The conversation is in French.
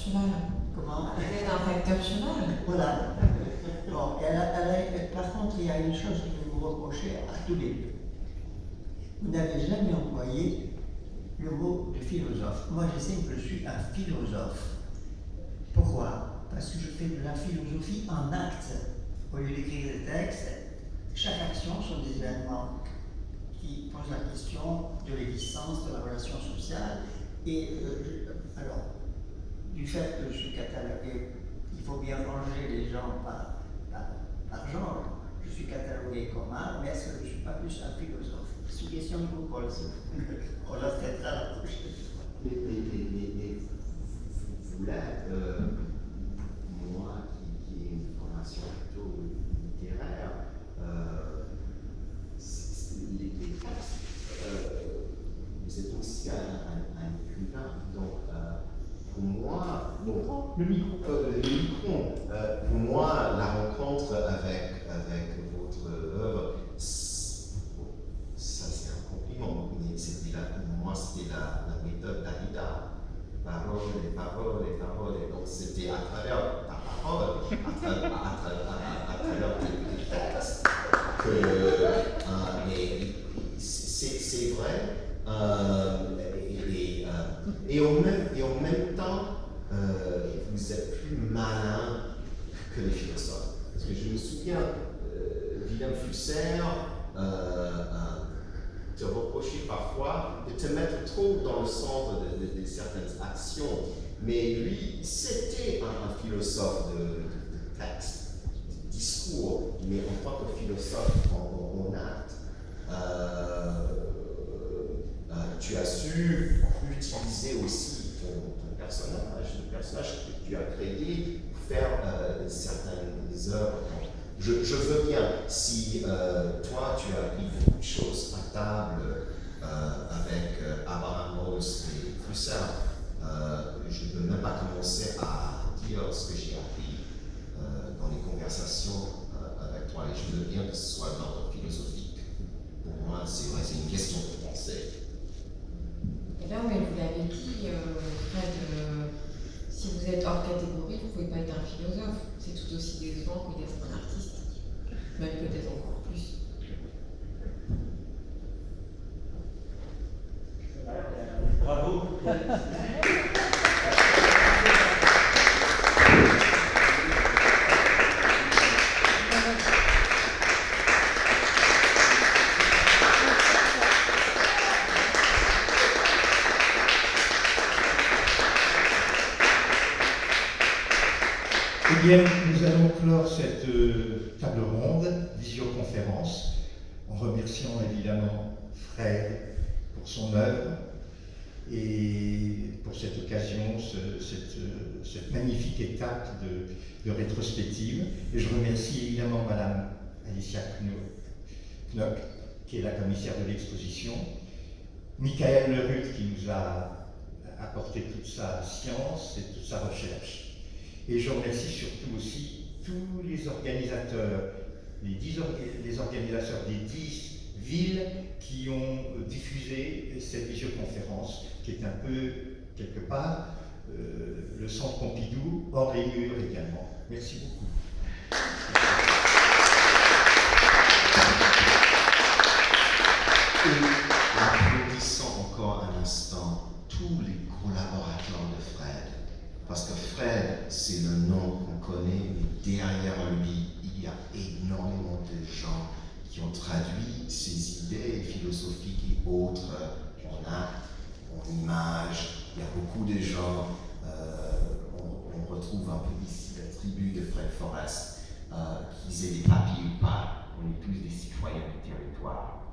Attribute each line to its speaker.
Speaker 1: cheval.
Speaker 2: Comment?
Speaker 1: Elle est un facteur cheval.
Speaker 2: Voilà. Bon, par contre, il y a une chose que je vais vous reprocher à tous les deux. Vous n'avez jamais employé le mot de philosophe. Moi, j'estime que je suis un philosophe. Pourquoi? Parce que je fais de la philosophie en acte. Au lieu d'écrire des textes, chaque action sont des événements qui posent la question de l'existence, de la relation sociale. Et alors, du fait que je suis catalogué, il faut bien ranger les gens par genre. Je suis catalogué comme art, mais est-ce que je ne suis pas plus un philosophe? C'est une question de vous, Paul. On la traitera la prochaine fois.
Speaker 3: Mais vous l'êtes, moi qui ai une formation plutôt littéraire, les textes, vous êtes aussi un écrivain. Donc, pour moi, le micro. Pour moi, la rencontre avec votre œuvre, ça c'est un compliment, mais pour moi c'était la méthode d'Alida. Parole. Donc c'était à travers ta parole, à travers les textes, que c'est vrai. Et en même temps, vous êtes plus malin que les philosophes. Parce que je me souviens, Wilhelm Flusser te reprochait parfois de te mettre trop dans le centre de certaines actions. Mais lui, c'était un philosophe de texte, de discours, mais en tant que philosophe en acte. Tu as su utiliser aussi ton personnage, le personnage que tu as créé pour faire certaines œuvres. Je veux bien, si toi tu as appris beaucoup de choses à table avec Abraham Rose et Flusser, je ne peux même pas commencer à dire ce que j'ai appris dans les conversations avec toi. Et je veux bien que ce soit de l'ordre philosophique. Pour moi, c'est une question de pensée.
Speaker 1: Non, mais vous l'avez dit, Fred, si vous êtes hors catégorie, vous ne pouvez pas être un philosophe. C'est tout aussi décevant que d'être un artiste, même peut-être encore plus.
Speaker 4: Bravo.
Speaker 5: Eh bien, nous allons clore cette table ronde, visioconférence, en remerciant évidemment Fred pour son œuvre et pour cette occasion, cette magnifique étape de rétrospective. Et je remercie évidemment Madame Alicia Knock, qui est la commissaire de l'exposition, Michael Lerut, qui nous a apporté toute sa science et toute sa recherche. Et je remercie surtout aussi tous les organisateurs, les organisateurs des 10 villes qui ont diffusé cette visioconférence, qui est un peu, quelque part, le Centre Pompidou, hors les murs également. Merci beaucoup.
Speaker 3: Et applaudissons encore un instant tous les collaborateurs de Fred. Parce que Fred, c'est le nom qu'on connaît, mais derrière lui, il y a énormément de gens qui ont traduit ces idées philosophiques et autres en actes, en images. Il y a beaucoup de gens, on retrouve un peu ici la tribu de Fred Forrest, qu'ils aient des papiers ou pas, on est tous des citoyens du territoire.